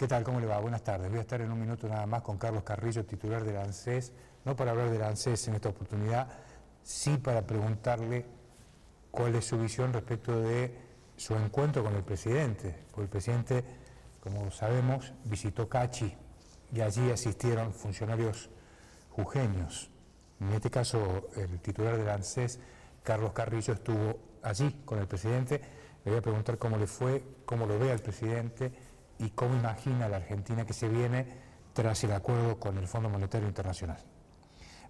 ¿Qué tal? ¿Cómo le va? Buenas tardes. Voy a estar en un minuto nada más con Carlos Carrillo, titular del ANSES, no para hablar del ANSES en esta oportunidad, sí para preguntarle cuál es su visión respecto de su encuentro con el presidente. Porque el presidente, como sabemos, visitó Cachi y allí asistieron funcionarios jujeños. En este caso, el titular del ANSES, Carlos Carrillo, estuvo allí con el presidente. Le voy a preguntar cómo le fue, cómo lo ve al presidente y cómo imagina la Argentina que se viene tras el acuerdo con el Fondo Monetario Internacional.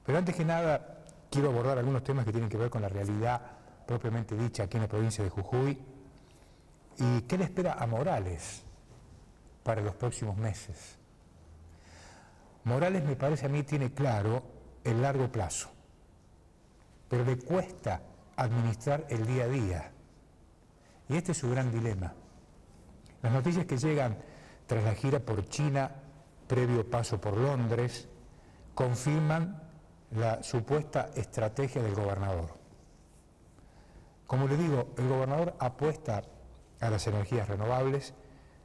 Pero antes que nada, quiero abordar algunos temas que tienen que ver con la realidad propiamente dicha aquí en la provincia de Jujuy y qué le espera a Morales para los próximos meses. Morales, me parece a mí, tiene claro el largo plazo, pero le cuesta administrar el día a día. Y este es su gran dilema. Las noticias que llegan tras la gira por China, previo paso por Londres, confirman la supuesta estrategia del gobernador. Como le digo, el gobernador apuesta a las energías renovables,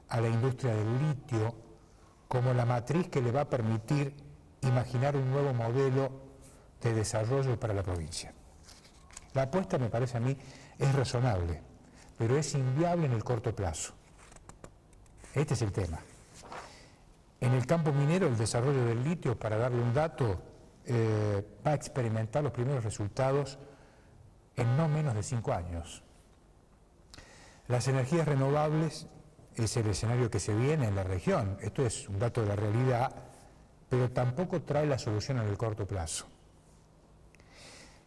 a la industria del litio, como la matriz que le va a permitir imaginar un nuevo modelo de desarrollo para la provincia. La apuesta, me parece a mí, es razonable, pero es inviable en el corto plazo. Este es el tema. En el campo minero, el desarrollo del litio, para darle un dato, va a experimentar los primeros resultados en no menos de 5 años. Las energías renovables es el escenario que se viene en la región. Esto es un dato de la realidad, pero tampoco trae la solución en el corto plazo.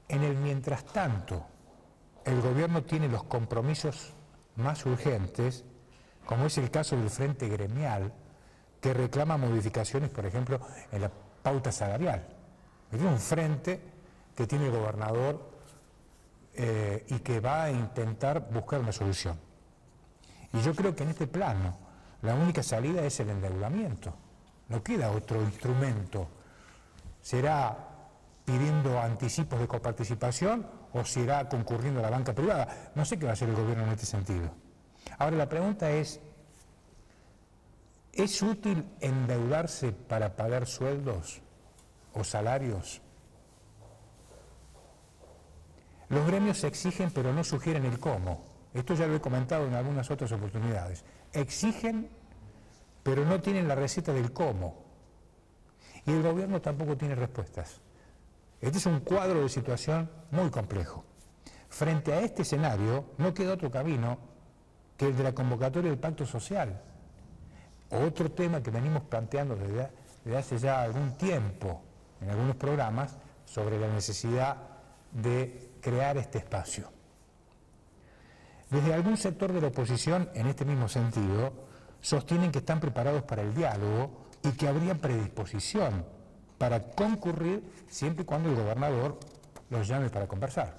En el mientras tanto, el gobierno tiene los compromisos más urgentes, como es el caso del Frente Gremial, que reclama modificaciones, por ejemplo, en la pauta salarial. Es un frente que tiene el gobernador y que va a intentar buscar una solución. Y yo creo que en este plano la única salida es el endeudamiento. No queda otro instrumento. ¿Será pidiendo anticipos de coparticipación o será concurriendo a la banca privada? No sé qué va a hacer el gobierno en este sentido. Ahora la pregunta ¿es útil endeudarse para pagar sueldos o salarios? Los gremios exigen pero no sugieren el cómo. Esto ya lo he comentado en algunas otras oportunidades. Exigen pero no tienen la receta del cómo. Y el gobierno tampoco tiene respuestas. Este es un cuadro de situación muy complejo. Frente a este escenario no queda otro camino que el de la convocatoria del pacto social. Otro tema que venimos planteando desde hace ya algún tiempo en algunos programas sobre la necesidad de crear este espacio. Desde algún sector de la oposición, en este mismo sentido, sostienen que están preparados para el diálogo y que habría predisposición para concurrir siempre y cuando el gobernador los llame para conversar.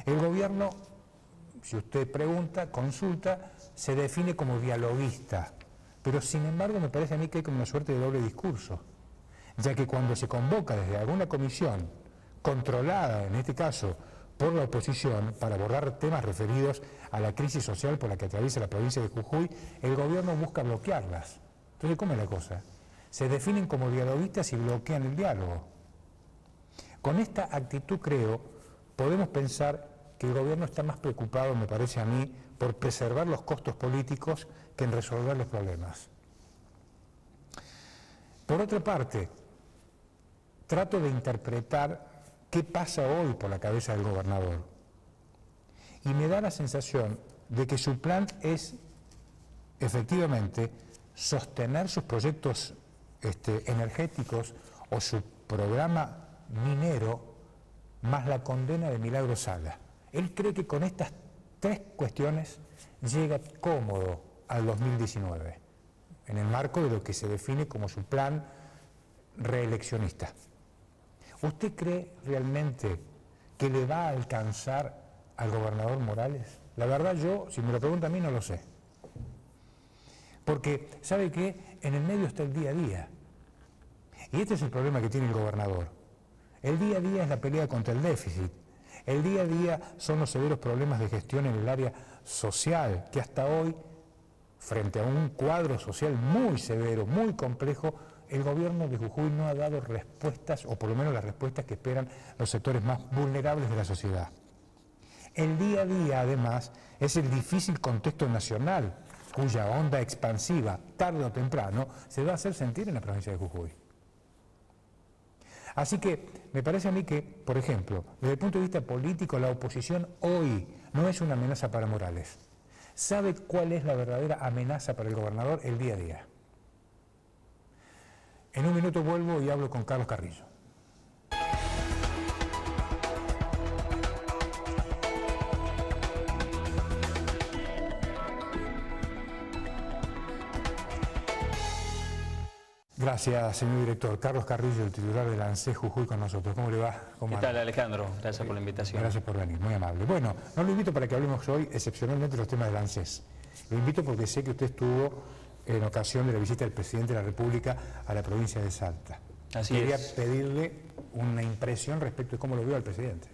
El gobierno, si usted pregunta, consulta, se define como dialoguista, pero sin embargo me parece a mí que hay como una suerte de doble discurso, ya que cuando se convoca desde alguna comisión controlada, en este caso, por la oposición, para abordar temas referidos a la crisis social por la que atraviesa la provincia de Jujuy, el gobierno busca bloquearlas. Entonces, ¿cómo es la cosa? Se definen como dialoguistas y bloquean el diálogo. Con esta actitud, creo, podemos pensar que el gobierno está más preocupado, me parece a mí, por preservar los costos políticos que en resolver los problemas. Por otra parte, trato de interpretar qué pasa hoy por la cabeza del gobernador. Y me da la sensación de que su plan es, efectivamente, sostener sus proyectos energéticos o su programa minero más la condena de Milagro Sala. Él cree que con estas 3 cuestiones llega cómodo al 2019, en el marco de lo que se define como su plan reeleccionista. ¿Usted cree realmente que le va a alcanzar al gobernador Morales? La verdad yo, si me lo pregunta a mí, no lo sé. Porque, ¿sabe qué? En el medio está el día a día. Y este es el problema que tiene el gobernador. El día a día es la pelea contra el déficit. El día a día son los severos problemas de gestión en el área social, que hasta hoy frente a un cuadro social muy severo, muy complejo, el gobierno de Jujuy no ha dado respuestas, o por lo menos las respuestas que esperan los sectores más vulnerables de la sociedad. El día a día, además, es el difícil contexto nacional, cuya onda expansiva, tarde o temprano, se va a hacer sentir en la provincia de Jujuy. Así que me parece a mí que, por ejemplo, desde el punto de vista político, la oposición hoy no es una amenaza para Morales. ¿Sabe cuál es la verdadera amenaza para el gobernador el día a día? En un minuto vuelvo y hablo con Carlos Carrillo. Gracias, señor director. Carlos Carrillo, el titular del ANSES Jujuy, con nosotros. ¿Cómo le va? ¿Qué tal, Alejandro? Gracias por la invitación. Gracias por venir, muy amable. Bueno, no lo invito para que hablemos hoy excepcionalmente de los temas del ANSES. Lo invito porque sé que usted estuvo en ocasión de la visita del presidente de la República a la provincia de Salta. Quería pedirle una impresión respecto de cómo lo vio al presidente.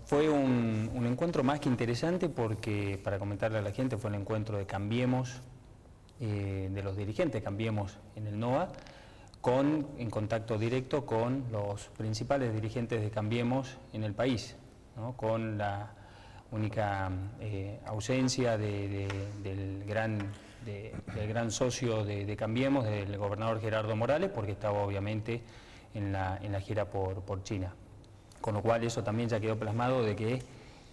Fue un encuentro más que interesante porque, para comentarle a la gente, fue el encuentro de Cambiemos, de los dirigentes Cambiemos en el NOA, en contacto directo con los principales dirigentes de Cambiemos en el país, ¿no? Con la única ausencia del gran socio de Cambiemos, del gobernador Gerardo Morales, porque estaba obviamente en la gira por China. Con lo cual eso también ya quedó plasmado de que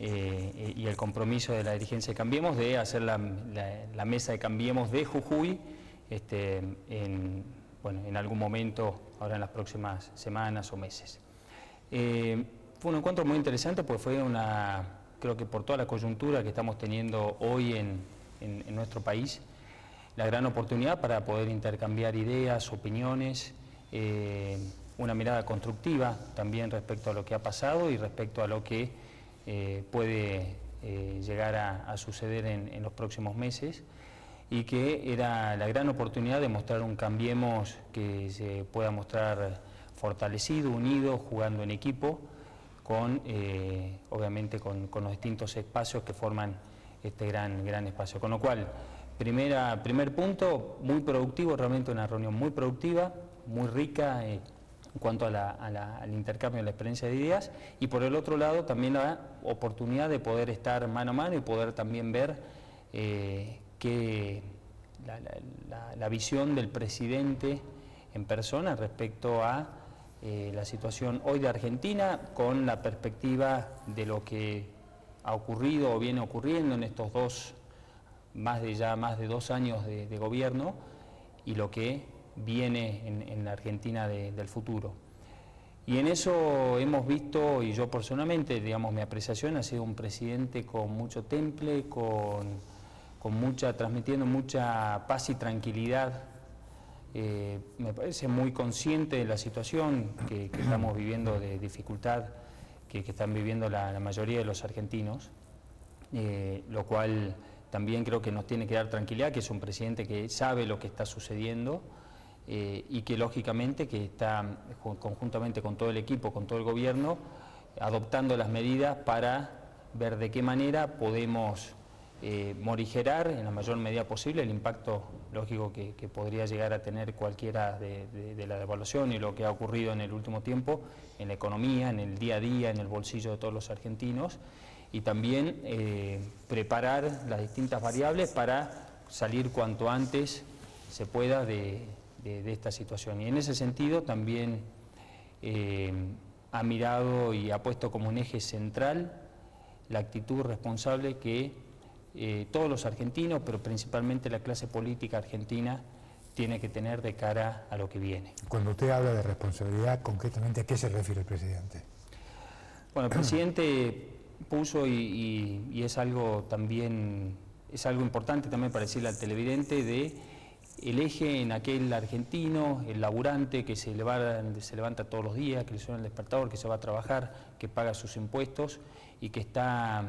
y el compromiso de la dirigencia de Cambiemos de hacer la mesa de Cambiemos de Jujuy en algún momento, ahora en las próximas semanas o meses. Fue un encuentro muy interesante, pues fue creo que por toda la coyuntura que estamos teniendo hoy en nuestro país, la gran oportunidad para poder intercambiar ideas, opiniones, una mirada constructiva también respecto a lo que ha pasado y respecto a lo que puede llegar a suceder en los próximos meses, y que era la gran oportunidad de mostrar un Cambiemos que se pueda mostrar fortalecido, unido, jugando en equipo, obviamente con los distintos espacios que forman este gran espacio. Con lo cual, primer punto, muy productivo, realmente una reunión muy productiva, muy rica en cuanto al intercambio de la experiencia de ideas, y por el otro lado también la oportunidad de poder estar mano a mano y poder también ver la visión del presidente en persona respecto a la situación hoy de Argentina, con la perspectiva de lo que ha ocurrido o viene ocurriendo en estos más de 2 años de gobierno, y lo que viene en la Argentina del futuro. Y en eso hemos visto, y yo personalmente, digamos, mi apreciación ha sido un presidente con mucho temple, transmitiendo mucha paz y tranquilidad. Me parece muy consciente de la situación que estamos viviendo, de dificultad que están viviendo la mayoría de los argentinos, lo cual también creo que nos tiene que dar tranquilidad, que es un presidente que sabe lo que está sucediendo, y que lógicamente que está conjuntamente con todo el equipo, con todo el gobierno, adoptando las medidas para ver de qué manera podemos morigerar en la mayor medida posible el impacto lógico que podría llegar a tener cualquiera de la devaluación y lo que ha ocurrido en el último tiempo en la economía, en el día a día, en el bolsillo de todos los argentinos, y también preparar las distintas variables para salir cuanto antes se pueda de esta situación. Y en ese sentido también ha mirado y ha puesto como un eje central la actitud responsable que todos los argentinos, pero principalmente la clase política argentina, tiene que tener de cara a lo que viene. Cuando usted habla de responsabilidad, concretamente, ¿a qué se refiere el presidente? Bueno, el presidente puso, y es algo importante también para decirle al televidente, el eje en aquel argentino, el laburante que se levanta todos los días, que le suena el despertador, que se va a trabajar, que paga sus impuestos y que está...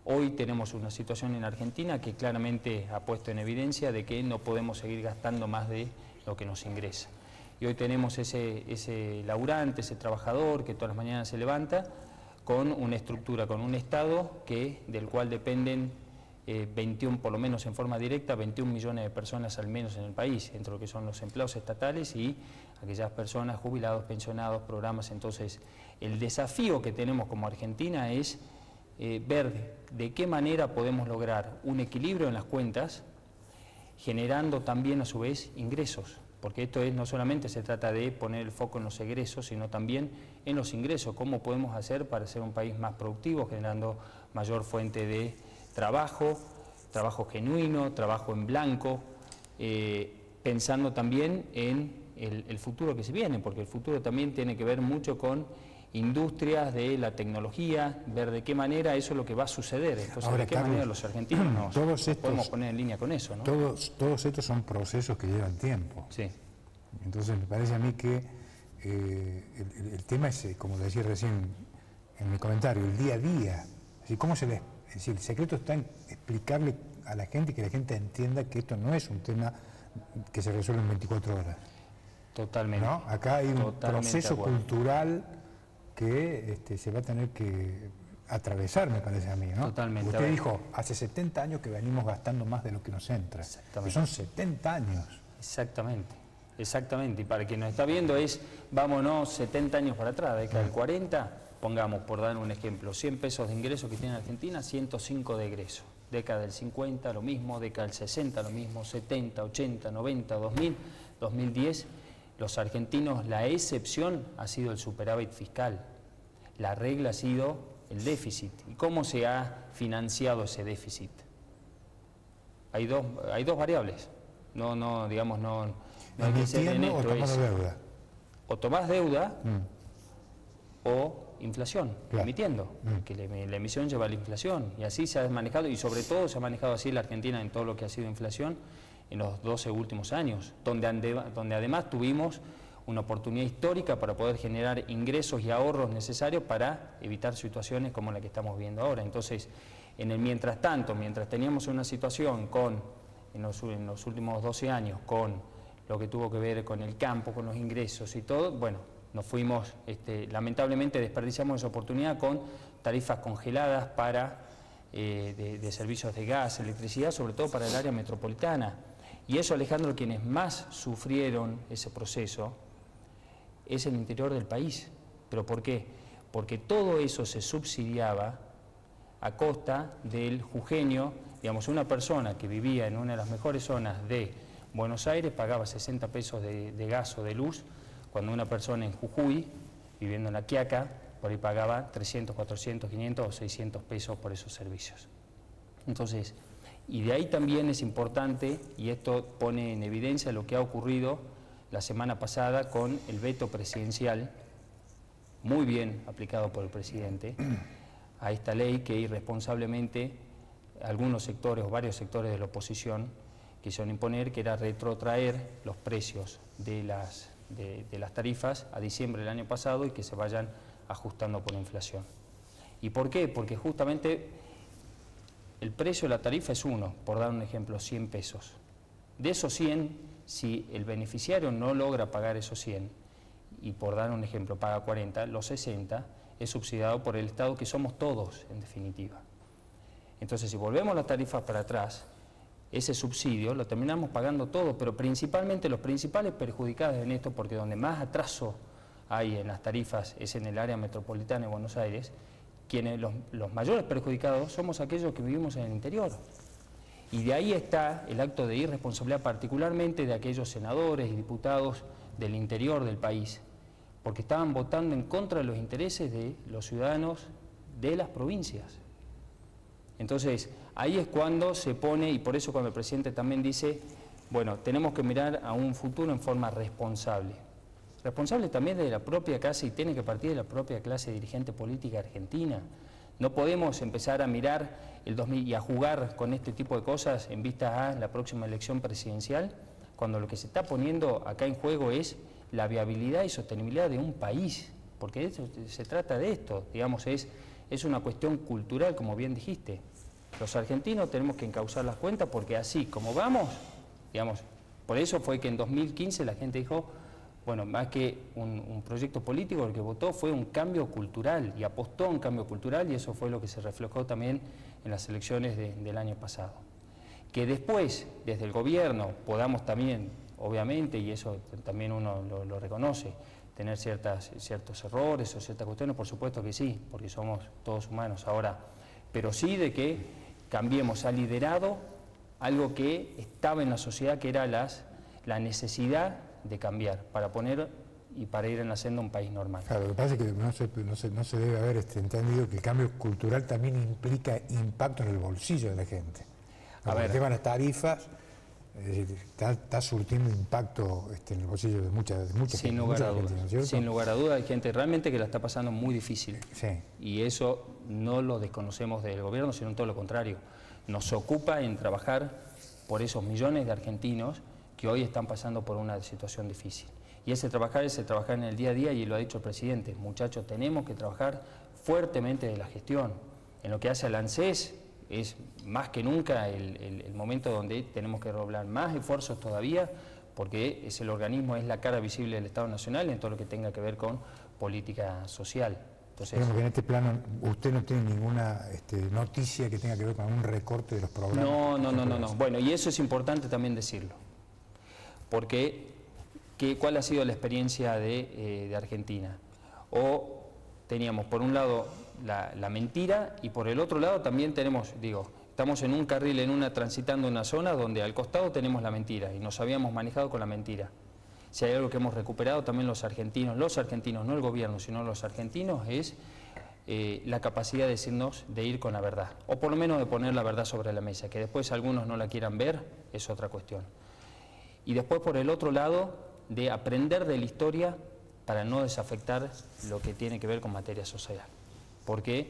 Hoy tenemos una situación en Argentina que claramente ha puesto en evidencia de que no podemos seguir gastando más de lo que nos ingresa. Y hoy tenemos ese laburante, ese trabajador que todas las mañanas se levanta con una estructura, con un Estado del cual dependen 21, por lo menos en forma directa, 21 millones de personas al menos en el país, entre lo que son los empleados estatales y aquellas personas, jubilados, pensionados, programas. Entonces, el desafío que tenemos como Argentina es ver de qué manera podemos lograr un equilibrio en las cuentas, generando también a su vez ingresos, porque esto no solamente se trata de poner el foco en los egresos, sino también en los ingresos, cómo podemos hacer para ser un país más productivo, generando mayor fuente de trabajo, trabajo genuino, trabajo en blanco, pensando también en el futuro que se viene, porque el futuro también tiene que ver mucho con industrias de la tecnología, ver de qué manera eso es lo que va a suceder. Entonces, ahora, de qué Carlos, manera los argentinos nos podemos poner en línea con eso, ¿no? Todos estos son procesos que llevan tiempo. Sí. Entonces me parece a mí que el tema es, como decía recién en mi comentario, el día a día. Es decir, el secreto está en explicarle a la gente y que la gente entienda que esto no es un tema que se resuelve en 24 horas. Totalmente. ¿No? Acá hay un proceso cultural que se va a tener que atravesar, me parece a mí, ¿no? Totalmente. Usted dijo, hace 70 años que venimos gastando más de lo que nos entra. Exactamente. Que son 70 años. Exactamente, exactamente. Y para quien nos está viendo vámonos 70 años para atrás, década del 40, pongamos, por dar un ejemplo, 100 pesos de ingreso que tiene Argentina, 105 de egreso. Década del 50 lo mismo, década del 60 lo mismo, 70, 80, 90, 2000, 2010. Los argentinos, la excepción ha sido el superávit fiscal. La regla ha sido el déficit. ¿Y cómo se ha financiado ese déficit? Hay dos variables. No hay que ser en esto. Deuda. O tomás deuda o inflación, claro. emitiendo. Que la emisión lleva a la inflación. Y así se ha manejado, y sobre todo se ha manejado así la Argentina en todo lo que ha sido inflación en los 12 últimos años, donde además tuvimos una oportunidad histórica para poder generar ingresos y ahorros necesarios para evitar situaciones como la que estamos viendo ahora. Entonces, en el mientras tanto, mientras teníamos una situación en los últimos 12 años, con lo que tuvo que ver con el campo, con los ingresos y todo, bueno, nos fuimos, lamentablemente desperdiciamos esa oportunidad con tarifas congeladas de servicios de gas, electricidad, sobre todo para el área metropolitana. Y eso, Alejandro, quienes más sufrieron ese proceso es el interior del país. ¿Pero por qué? Porque todo eso se subsidiaba a costa del jujeño. Digamos, una persona que vivía en una de las mejores zonas de Buenos Aires pagaba 60 pesos de gas o de luz, cuando una persona en Jujuy, viviendo en La Quiaca, por ahí pagaba 300, 400, 500 o 600 pesos por esos servicios. Entonces, y de ahí también es importante, y esto pone en evidencia lo que ha ocurrido la semana pasada con el veto presidencial, muy bien aplicado por el presidente, a esta ley que irresponsablemente algunos sectores o varios sectores de la oposición quisieron imponer, que era retrotraer los precios de las tarifas a diciembre del año pasado y que se vayan ajustando por la inflación. ¿Y por qué? Porque justamente el precio de la tarifa es uno, por dar un ejemplo, 100 pesos. De esos 100, si el beneficiario no logra pagar esos 100, y por dar un ejemplo paga 40, los 60 es subsidiado por el Estado, que somos todos, en definitiva. Entonces, si volvemos las tarifas para atrás, ese subsidio lo terminamos pagando todo, pero principalmente los principales perjudicados en esto, porque donde más atraso hay en las tarifas es en el área metropolitana de Buenos Aires, los mayores perjudicados somos aquellos que vivimos en el interior. Y de ahí está el acto de irresponsabilidad, particularmente de aquellos senadores y diputados del interior del país, porque estaban votando en contra de los intereses de los ciudadanos de las provincias. Entonces, ahí es cuando se pone, y por eso cuando el presidente también dice, bueno, tenemos que mirar a un futuro en forma responsable. Responsable también de la propia clase, y tiene que partir de la propia clase dirigente política argentina. No podemos empezar a mirar el 2000 y a jugar con este tipo de cosas en vista a la próxima elección presidencial, cuando lo que se está poniendo acá en juego es la viabilidad y sostenibilidad de un país, porque se trata de esto, digamos, es una cuestión cultural, como bien dijiste. Los argentinos tenemos que encauzar las cuentas porque así como vamos, digamos, por eso fue que en 2015 la gente dijo, bueno, más que un proyecto político, el que votó fue un cambio cultural y apostó a un cambio cultural, y eso fue lo que se reflejó también en las elecciones del año pasado. Que después, desde el gobierno, podamos también, obviamente, y eso también uno lo reconoce, tener ciertos errores o ciertas cuestiones, por supuesto que sí, porque somos todos humanos ahora, pero sí de que cambiemos a liderado algo que estaba en la sociedad, que era la necesidad de cambiar para poner y para ir en la senda un país normal. Claro, lo que pasa es que no se debe haber entendido que el cambio cultural también implica impacto en el bolsillo de la gente. El tema de las tarifas, es decir, está surtiendo impacto en el bolsillo de mucha gente. Sin lugar a dudas. Sin lugar a dudas, hay gente realmente que la está pasando muy difícil. Sí. Y eso no lo desconocemos del gobierno, sino todo lo contrario. Nos ocupa en trabajar por esos millones de argentinos que hoy están pasando por una situación difícil. Y ese trabajar en el día a día, y lo ha dicho el presidente, muchachos, tenemos que trabajar fuertemente de la gestión. En lo que hace al ANSES, es más que nunca el momento donde tenemos que doblar más esfuerzos todavía, porque es el organismo, es la cara visible del Estado Nacional en todo lo que tenga que ver con política social. Entonces, que en este plano usted no tiene ninguna noticia que tenga que ver con un recorte de los programas. No. Bueno, y eso es importante también decirlo, porque ¿cuál ha sido la experiencia de Argentina? O teníamos por un lado la mentira, y por el otro lado también tenemos, estamos en un carril, transitando una zona donde al costado tenemos la mentira y nos habíamos manejado con la mentira. Si hay algo que hemos recuperado también los argentinos, no el gobierno, sino los argentinos, es la capacidad de decirnos, de ir con la verdad, o por lo menos de poner la verdad sobre la mesa, que después algunos no la quieran ver, es otra cuestión. Y después por el otro lado, de aprender de la historia para no desafectar lo que tiene que ver con materia social. Porque,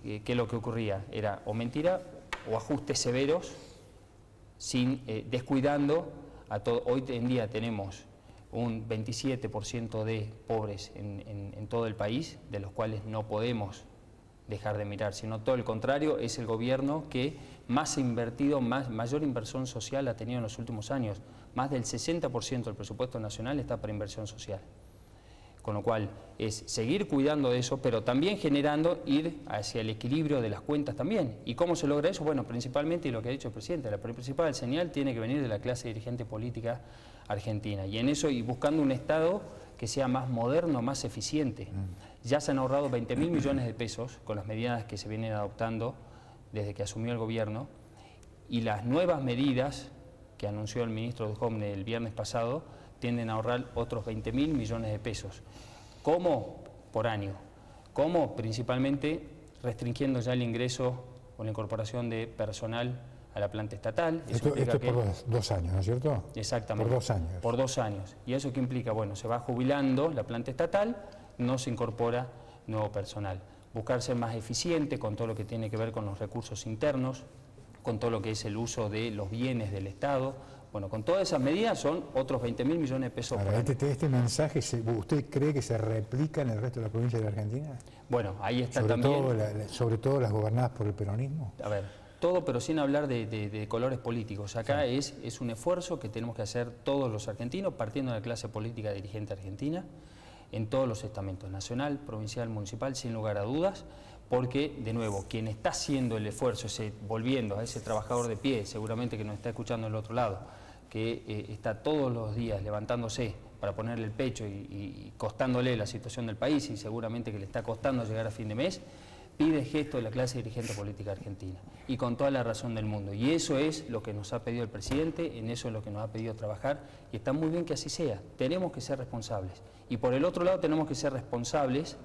¿qué es lo que ocurría? Era o mentira o ajustes severos, descuidando a todo. Hoy en día tenemos un 27% de pobres en todo el país, de los cuales no podemos dejar de mirar, sino todo el contrario, es el gobierno que más ha invertido, mayor inversión social ha tenido en los últimos años. Más del 60% del presupuesto nacional está para inversión social. Con lo cual es seguir cuidando de eso, pero también generando, ir hacia el equilibrio de las cuentas también. ¿Y cómo se logra eso? Bueno, principalmente, y lo que ha dicho el presidente, la principal señal tiene que venir de la clase dirigente política argentina. Y en eso, y buscando un Estado que sea más moderno, más eficiente. Ya se han ahorrado 20.000 millones de pesos con las medidas que se vienen adoptando desde que asumió el gobierno, y las nuevas medidas que anunció el ministro de Homne el viernes pasado tienden a ahorrar otros 20.000 millones de pesos. ¿Cómo? Por año. ¿Cómo? Principalmente restringiendo ya el ingreso o la incorporación de personal a la planta estatal. Esto por 2 años, ¿no es cierto? Exactamente. Por 2 años. Por 2 años. ¿Y eso qué implica? Bueno, se va jubilando la planta estatal, no se incorpora nuevo personal. Buscar ser más eficiente con todo lo que tiene que ver con los recursos internos, con todo lo que es el uso de los bienes del Estado. Bueno, con todas esas medidas son otros 20.000 millones de pesos por año. ¿Este mensaje ¿usted cree que se replica en el resto de las provincias de la Argentina? Bueno, ahí está también... sobre todo las gobernadas por el peronismo. A ver, todo, pero sin hablar de colores políticos. Acá sí. es un esfuerzo que tenemos que hacer todos los argentinos, partiendo de la clase política dirigente argentina, en todos los estamentos, nacional, provincial, municipal, sin lugar a dudas, porque, de nuevo, quien está haciendo el esfuerzo, volviendo a ese trabajador de pie, seguramente que nos está escuchando del otro lado, que está todos los días levantándose para ponerle el pecho y costándole la situación del país, y seguramente que le está costando llegar a fin de mes, pide gesto de la clase dirigente política argentina, y con toda la razón del mundo. Y eso es lo que nos ha pedido el presidente, en eso es lo que nos ha pedido trabajar, y está muy bien que así sea. Tenemos que ser responsables. Y por el otro lado tenemos que ser responsables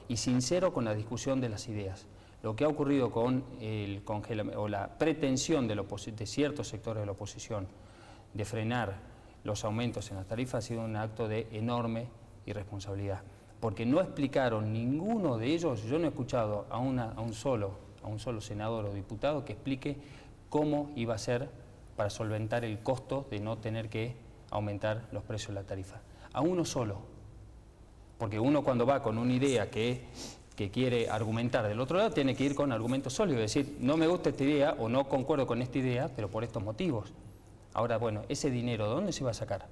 y sinceros con la discusión de las ideas. Lo que ha ocurrido con el congelamiento o la pretensión de ciertos sectores de la oposición de frenar los aumentos en las tarifas ha sido un acto de enorme irresponsabilidad. Porque no explicaron ninguno de ellos, yo no he escuchado a un solo senador o diputado que explique cómo iba a ser para solventar el costo de no tener que aumentar los precios de la tarifa. A uno solo. Porque uno, cuando va con una idea que quiere argumentar del otro lado, tiene que ir con argumentos sólidos, es decir, no me gusta esta idea o no concuerdo con esta idea, pero por estos motivos. Ahora, bueno, ese dinero, ¿de dónde se va a sacar?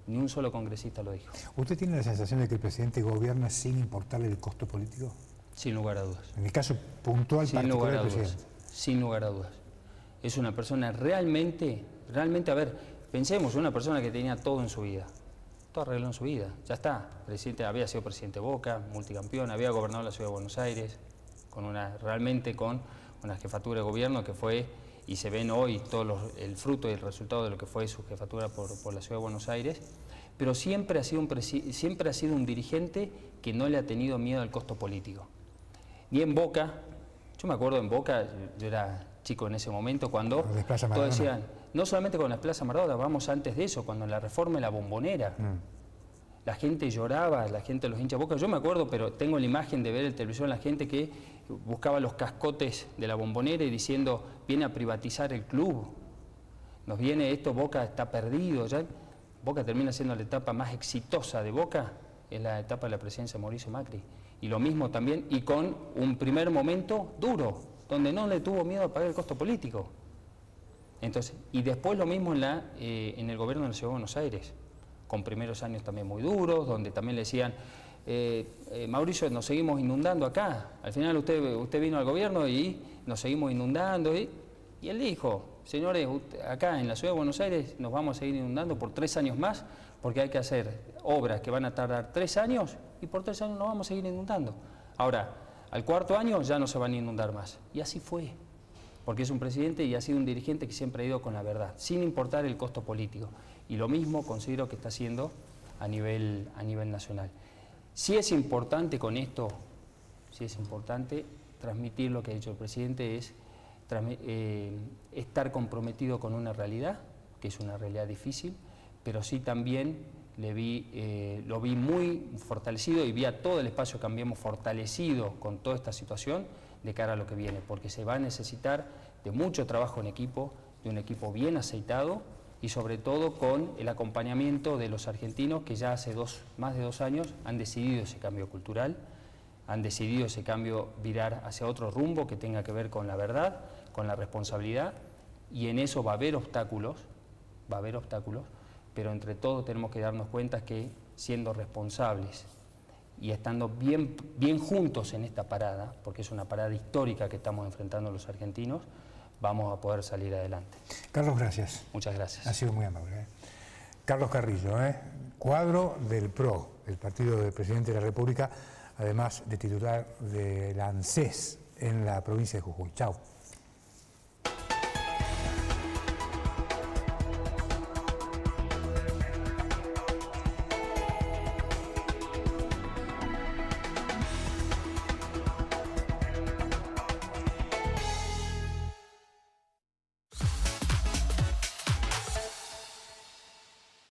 Ni un solo congresista lo dijo. ¿Usted tiene la sensación de que el presidente gobierna sin importarle el costo político? Sin lugar a dudas. En el caso puntual particular del presidente. Sin lugar a dudas. Es una persona realmente, a ver, pensemos, una persona que tenía todo en su vida. Todo arregló en su vida. Ya está. Presidente, había sido presidente de Boca, multicampeón, había gobernado la ciudad de Buenos Aires, realmente con una jefatura de gobierno que fue, y se ven hoy el fruto y el resultado de lo que fue su jefatura por la ciudad de Buenos Aires, pero siempre ha sido un dirigente que no le ha tenido miedo al costo político. Ni en Boca, yo me acuerdo en Boca, yo era chico en ese momento, cuando todos decían, no solamente con la Plaza Maradona, vamos antes de eso, cuando la reforma de la Bombonera, la gente lloraba, la gente, los hinchas de Boca, yo me acuerdo, pero tengo la imagen de ver en televisión la gente que buscaba los cascotes de la Bombonera y diciendo, viene a privatizar el club, nos viene esto, Boca está perdido, ya. Boca termina siendo la etapa más exitosa de Boca, es la etapa de la presidencia de Mauricio Macri. Y lo mismo también, y con un primer momento duro, donde no le tuvo miedo a pagar el costo político. Entonces, y después lo mismo en el gobierno de la Ciudad de Buenos Aires, con primeros años también muy duros, donde también le decían, Mauricio, nos seguimos inundando acá, al final usted vino al gobierno y nos seguimos inundando, y él dijo, señores, acá en la Ciudad de Buenos Aires nos vamos a seguir inundando por 3 años más, porque hay que hacer obras que van a tardar 3 años, y por 3 años nos vamos a seguir inundando. Ahora, al 4.º año ya no se van a inundar más, y así fue, porque es un presidente y ha sido un dirigente que siempre ha ido con la verdad, sin importar el costo político. Y lo mismo considero que está haciendo a nivel nacional. Sí es importante con esto, sí es importante transmitir lo que ha dicho el presidente, es estar comprometido con una realidad, que es una realidad difícil, pero sí también lo vi muy fortalecido y vi a todo el espacio Cambiemos fortalecido con toda esta situación de cara a lo que viene, porque se va a necesitar de mucho trabajo en equipo, de un equipo bien aceitado y sobre todo con el acompañamiento de los argentinos que ya hace más de 2 años han decidido ese cambio cultural, han decidido ese cambio virar hacia otro rumbo que tenga que ver con la verdad, con la responsabilidad, y en eso va a haber obstáculos, pero entre todos tenemos que darnos cuenta que siendo responsables y estando bien juntos en esta parada, porque es una parada histórica que estamos enfrentando los argentinos, vamos a poder salir adelante. Carlos, gracias. Muchas gracias. Ha sido muy amable. Carlos Carrillo, cuadro del PRO, el Partido del Presidente de la República, además de titular de la ANSES en la provincia de Jujuy. Chao.